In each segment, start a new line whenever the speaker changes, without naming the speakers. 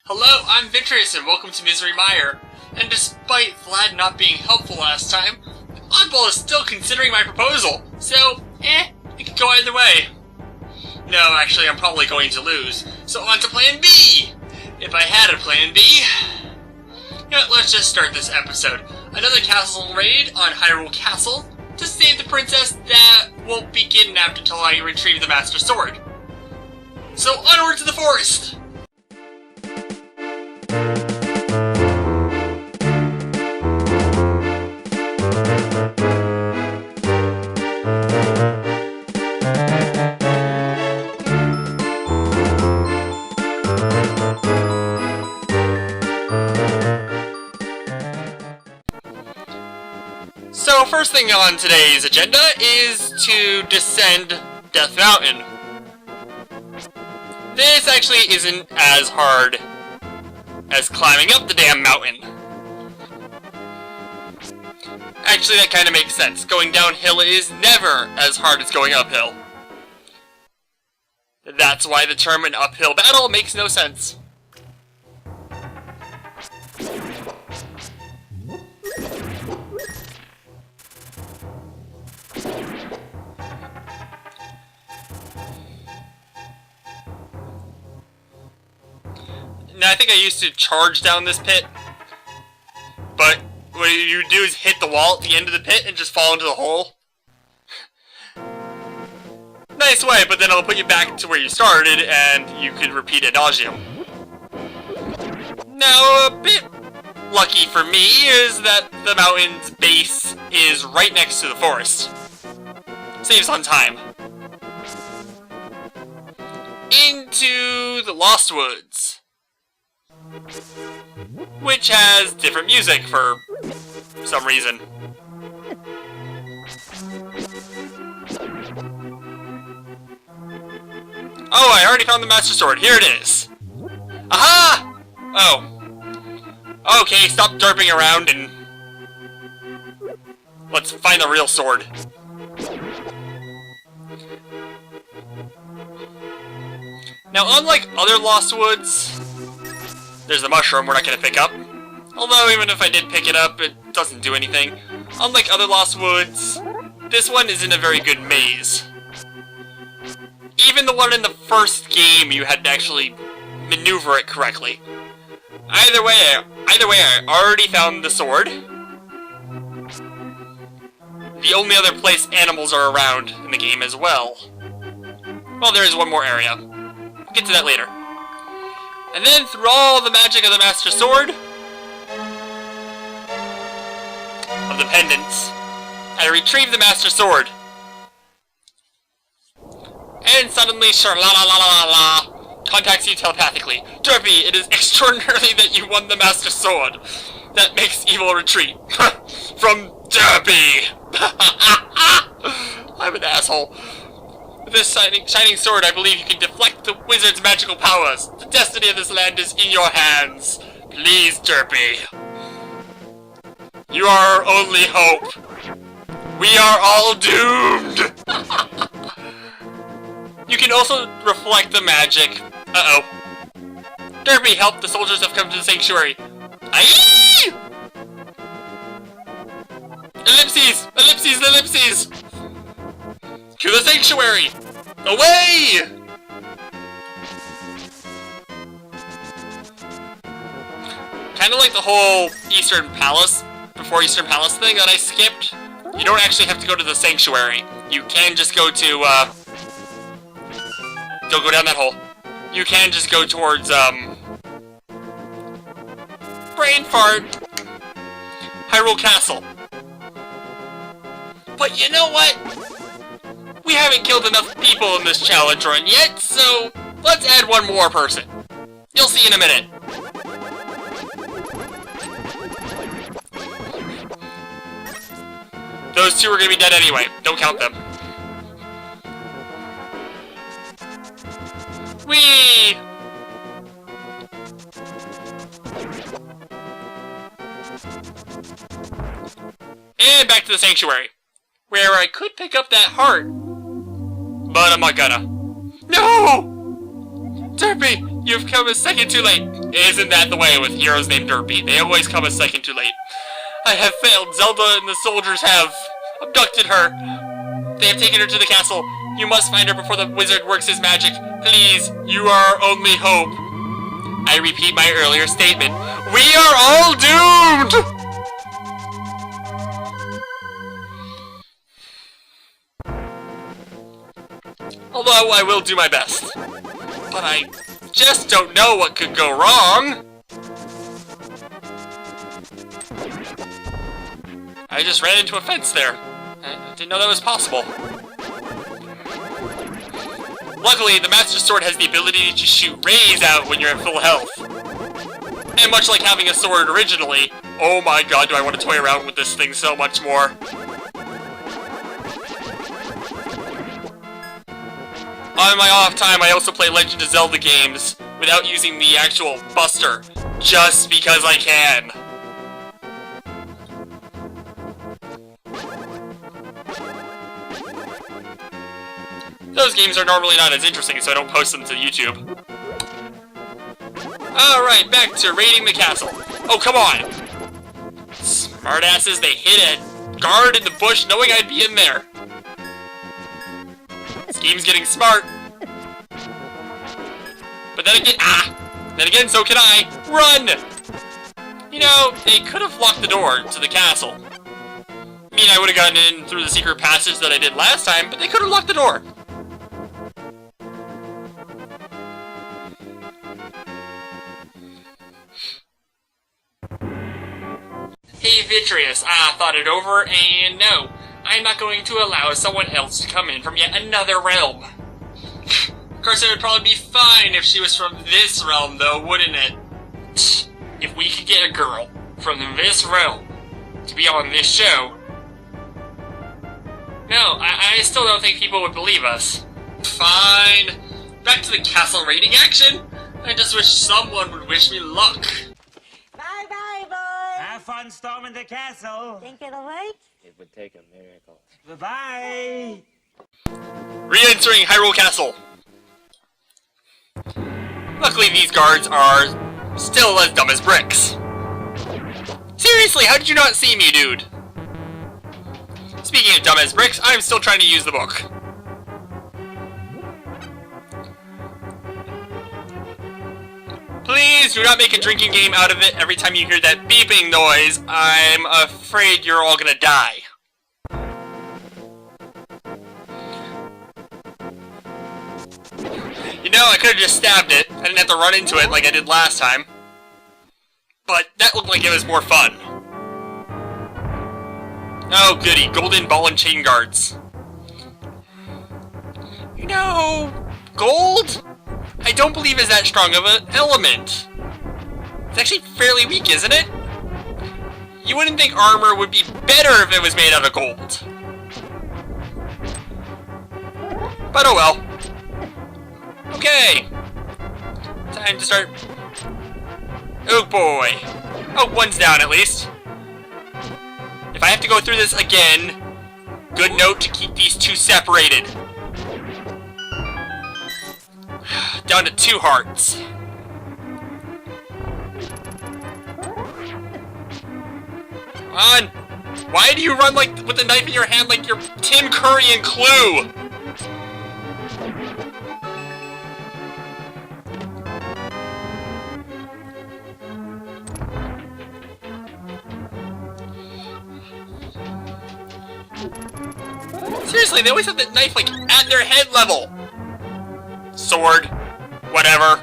Hello, I'm Victorious and welcome to Misery Mire. And despite Vlad not being helpful last time, the oddball is still considering my proposal. So, it could go either way. No, actually, I'm probably going to lose. So on to plan B! If I had a plan B... You know what, let's just start this episode. Another castle raid on Hyrule Castle to save the princess that won't be kidnapped until I retrieve the Master Sword. So onward to the forest! So first thing on today's agenda is to descend Death Mountain. This actually isn't as hard as climbing up the damn mountain. Actually, that kind of makes sense. Going downhill is never as hard as going uphill. That's why the term an uphill battle makes no sense. Now, I think I used to charge down this pit, but what you do is hit the wall at the end of the pit and just fall into the hole. Nice way, but then it'll put you back to where you started, and you can repeat ad nauseum. Now, a bit lucky for me is that the mountain's base is right next to the forest. Saves on time. Into the Lost Woods, which has different music for some reason. Oh, I already found the Master Sword. Here it is. Aha! Oh. Okay, stop derping around and let's find the real sword. Now, unlike other Lost Woods, there's the mushroom we're not going to pick up. Although, even if I did pick it up, it doesn't do anything. Unlike other Lost Woods, this one isn't a very good maze. Even the one in the first game, you had to actually maneuver it correctly. Either way, I already found the sword. The only other place animals are around in the game as well. Well, there is one more area. We'll get to that later. And then, through all the magic of the Master Sword, of the pendants, I retrieve the Master Sword. And suddenly, Sha-la-la-la-la-la contacts you telepathically. Derpy, it is extraordinary that you won the Master Sword. That makes evil retreat. From Derpy! I'm an asshole. With this shining sword, I believe you can deflect the wizard's magical powers. The destiny of this land is in your hands. Please, Derpy. You are our only hope. We are all doomed! You can also reflect the magic. Uh-oh. Derpy, help! The soldiers have come to the sanctuary. Aye! Ellipses! Ellipses! Ellipses! To the sanctuary! Away! Kinda like the whole Eastern Palace, before Eastern Palace thing that I skipped. You don't actually have to go to the sanctuary. You can just go to, don't go down that hole. You can just go towards, brain fart, Hyrule Castle. But you know what? We haven't killed enough people in this challenge run yet, so let's add one more person. You'll see in a minute. Those two are gonna be dead anyway. Don't count them. Whee! And back to the sanctuary, where I could pick up that heart, but I'm not gonna. No! Derpy, you've come a second too late. Isn't that the way with heroes named Derpy? They always come a second too late. I have failed. Zelda and the soldiers have abducted her. They have taken her to the castle. You must find her before the wizard works his magic. Please, you are our only hope. I repeat my earlier statement. We are all doomed! Although I will do my best. But I just don't know what could go wrong. I just ran into a fence there. I didn't know that was possible. Luckily, the Master Sword has the ability to shoot rays out when you're at full health. And much like having a sword originally, oh my god, do I want to toy around with this thing so much more. On my off time, I also play Legend of Zelda games without using the actual buster, just because I can. Those games are normally not as interesting, so I don't post them to YouTube. Alright, back to raiding the castle. Oh, come on! Smartasses, they hid a guard in the bush knowing I'd be in there. This game's getting smart. But then again, so can I. Run! You know, they could have locked the door to the castle. I mean, I would have gotten in through the secret passage that I did last time, but they could have locked the door. Hey Vitreous, I thought it over, and no, I'm not going to allow someone else to come in from yet another realm. Of course, it would probably be fine if she was from this realm, though, wouldn't it? If we could get a girl from this realm to be on this show... No, I still don't think people would believe us. Fine. Back to the castle raiding action. I just wish someone would wish me luck.
Bye-bye, boys!
Have fun storming the castle!
Think it'll work?
It would take a miracle.
Bye-bye!
Re-entering Hyrule Castle. Luckily, these guards are still as dumb as bricks. Seriously, how did you not see me, dude? Speaking of dumb as bricks, I'm still trying to use the book. Please do not make a drinking game out of it every time you hear that beeping noise. I'm afraid you're all gonna die. You know, I could have just stabbed it. I didn't have to run into it like I did last time. But that looked like it was more fun. Oh goody, golden ball and chain guards. You know, gold? I don't believe is that strong of an element. It's actually fairly weak, isn't it? You wouldn't think armor would be better if it was made out of gold. But oh well. Okay. Time to start. Oh boy. Oh, one's down at least. If I have to go through this again, good note to keep these two separated. Down to 2 hearts. Come on. Why do you run like with the knife in your hand like you're Tim Curry and Clue? Seriously, they always have that knife like at their head level. Sword. Whatever.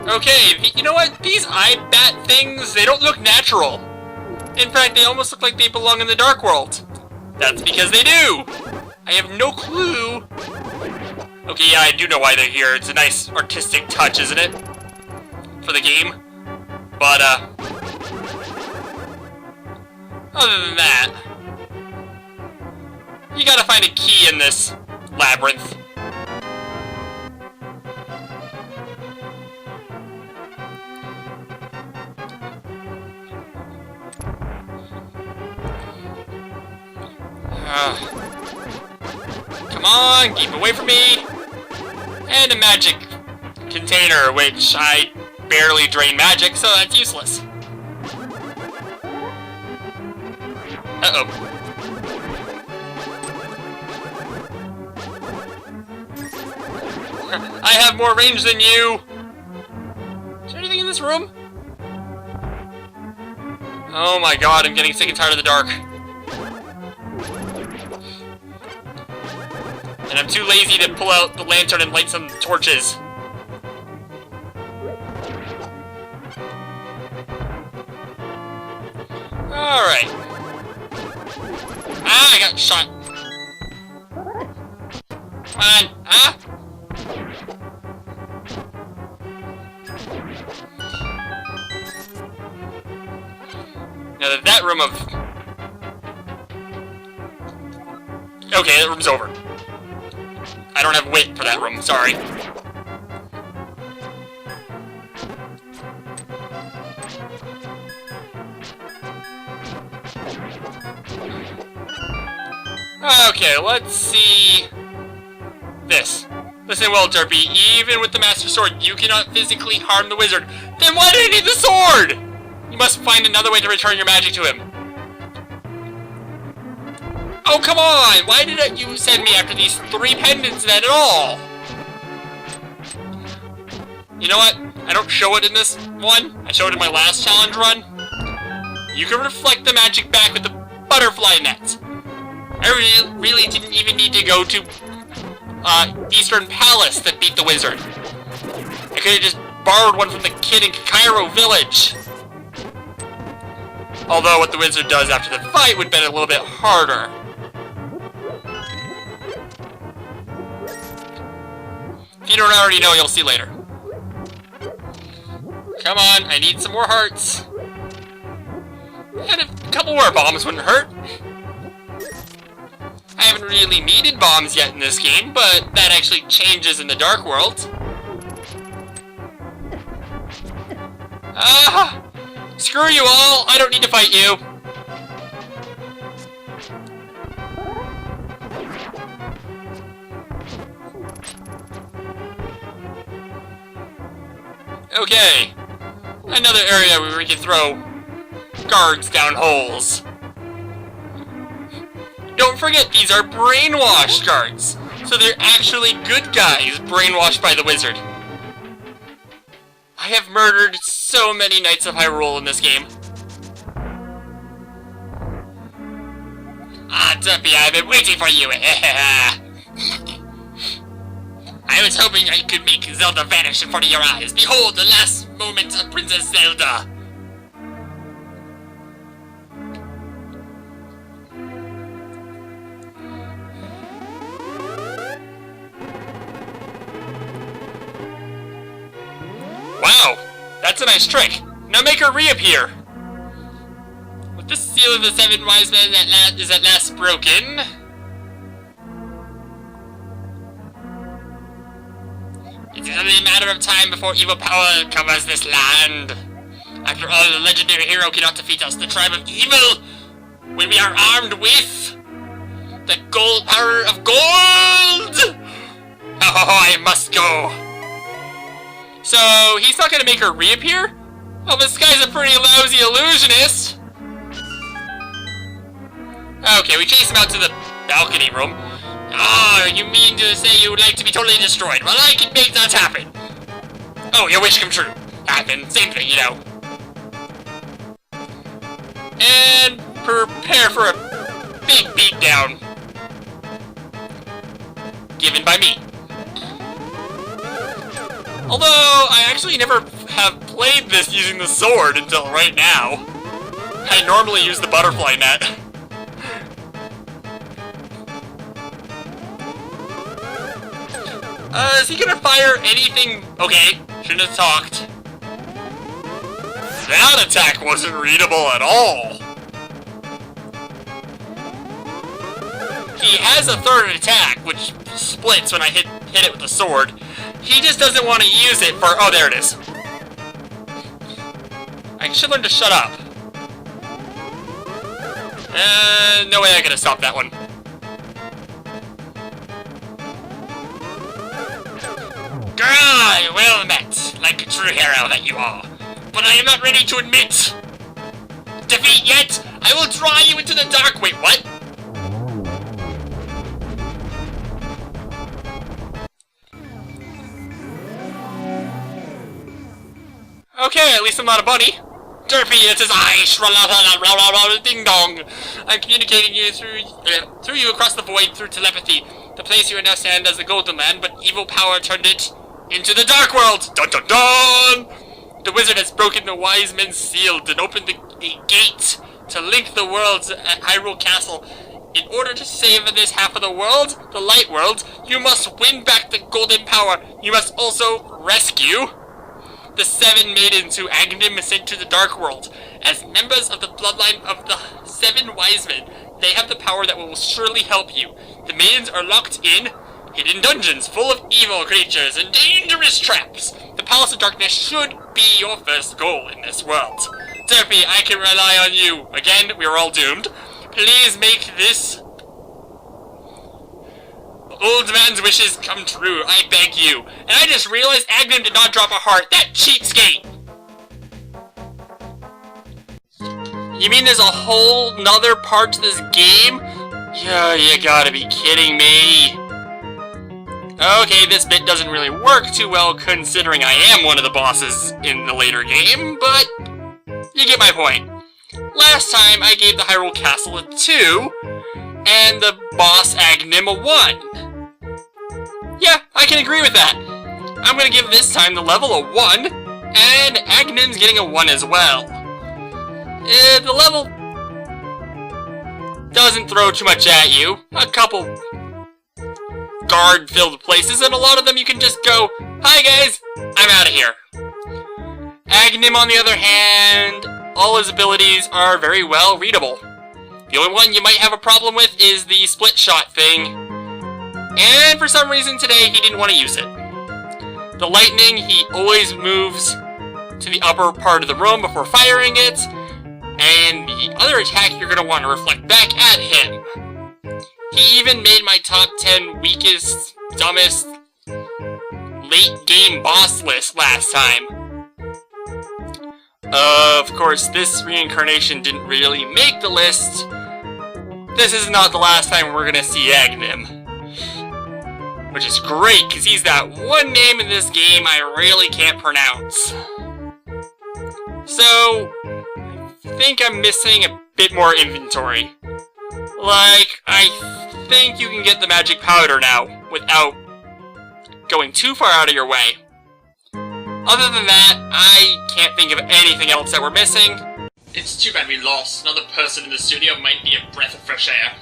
Okay, you know what? These eye bat things, they don't look natural. In fact, they almost look like they belong in the Dark World. That's because they do. I have no clue. Okay, yeah, I do know why they're here. It's a nice artistic touch, isn't it? For the game. But, other than that, you gotta find a key in this labyrinth. Come on, keep away from me. And a magic container, which I barely drain magic, so that's useless. Uh-oh. I have more range than you! Is there anything in this room? Oh my god, I'm getting sick and tired of the dark. And I'm too lazy to pull out the lantern and light some torches. Alright. Ah, I got shot. Come on, ah! Now that room of... Okay, that room's over. I don't have wit for that room, sorry. Okay, let's see... this. Listen well, Derpy, even with the Master Sword, you cannot physically harm the wizard. Then why do you need the sword? You must find another way to return your magic to him. Oh, come on! Why didn't you send me after these 3 pendants then at all? You know what? I don't show it in this one. I showed it in my last challenge run. You can reflect the magic back with the butterfly net. I really didn't even need to go to Eastern Palace that beat the wizard. I could have just borrowed one from the kid in Cairo Village. Although what the wizard does after the fight would have been a little bit harder. If you don't already know, you'll see later. Come on, I need some more hearts. And a couple more bombs wouldn't hurt. I haven't really needed bombs yet in this game, but that actually changes in the Dark World. Ah! Screw you all! I don't need to fight you! Okay. Another area where we can throw guards down holes. Don't forget, these are brainwashed guards. So they're actually good guys brainwashed by the wizard. I have murdered so many Knights of Hyrule in this game. Ah, Duppy, I've been waiting for you. I was hoping I could make Zelda vanish in front of your eyes. Behold, the last moment of Princess Zelda. Wow, that's a nice trick. Now make her reappear. With the seal of the 7 wise men is at last broken. It is only a matter of time before evil power covers this land. After all, the legendary hero cannot defeat us, the tribe of evil, when we are armed with the gold power of gold. Oh, I must go. So, he's not gonna make her reappear? Well, this guy's a pretty lousy illusionist. Okay, we chase him out to the balcony room. Oh, you mean to say you would like to be totally destroyed? Well, I can make that happen. Oh, your wish come true. Happen, same thing, you know. And prepare for a big beatdown. Given by me. Although, I actually never have played this using the sword until right now. I normally use the butterfly net. Is he gonna fire anything? Okay, shouldn't have talked. That attack wasn't readable at all. He has a third attack, which splits when I hit it with the sword. He just doesn't want to use it for... Oh, there it is. I should learn to shut up. No way I'm gonna stop that one. Ah, well met, like a true hero that you are. But I am not ready to admit defeat yet. I will draw you into the dark. Wait, what? Okay, at least I'm not a bunny. Derpy, it is I, ding dong. I'm communicating you through you across the void through telepathy. The place you now stand as the Golden Land, but evil power turned it into the Dark World. Dun dun dun! The wizard has broken the wise men's seal and opened a gate to link the worlds at Hyrule Castle. In order to save this half of the world, the light world, you must win back the golden power. You must also rescue the 7 maidens who Agahnim sent to the Dark World. As members of the bloodline of the 7 wise men, they have the power that will surely help you. The maidens are locked in hidden dungeons full of evil creatures and dangerous traps. The Palace of Darkness should be your first goal in this world. Derpy, I can rely on you. Again, we are all doomed. Please make this old man's wishes come true, I beg you. And I just realized Agahnim did not drop a heart. That cheapskate! You mean there's a whole nother part to this game? Yeah, you gotta be kidding me. Okay, this bit doesn't really work too well considering I am one of the bosses in the later game, but you get my point. Last time I gave the Hyrule Castle a 2, and the boss Agahnim a 1. Yeah, I can agree with that. I'm gonna give this time the level a 1, and Agnim's getting a 1 as well. The level doesn't throw too much at you. A couple guard-filled places, and a lot of them you can just go, "Hi guys, I'm out of here." Agahnim, on the other hand, all his abilities are very well readable. The only one you might have a problem with is the split shot thing, and for some reason today he didn't want to use it. The lightning, he always moves to the upper part of the room before firing it, and the other attack you're going to want to reflect back at him. He even made my top 10 weakest, dumbest, late game boss list last time. Of course, this reincarnation didn't really make the list. This is not the last time we're gonna see Agahnim. Which is great, because he's that one name in this game I really can't pronounce. So, I think I'm missing a bit more inventory. Like, I think you can get the magic powder now, without going too far out of your way. Other than that, I can't think of anything else that we're missing. It's too bad we lost. Another person in the studio might be a breath of fresh air.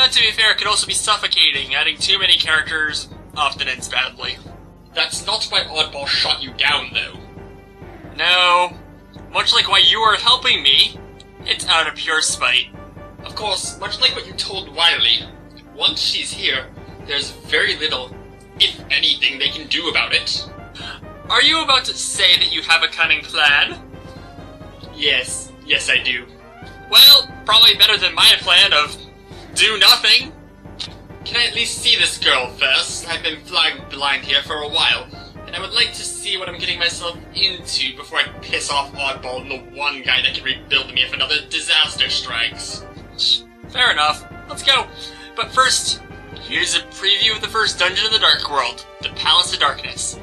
To be fair, it could also be suffocating. Adding too many characters often ends badly. That's not why Oddball shot you down, though. No. Much like why you are helping me, it's out of pure spite. Of course, much like what you told Wiley, once she's here, there's very little, if anything, they can do about it. Are you about to say that you have a cunning plan? Yes I do. Well, probably better than my plan of do nothing. Can I at least see this girl first? I've been flying blind here for a while, and I would like to see what I'm getting myself into before I piss off Oddball and the one guy that can rebuild me if another disaster strikes. Fair enough. Let's go. But first, here's a preview of the first dungeon in the Dark World, the Palace of Darkness.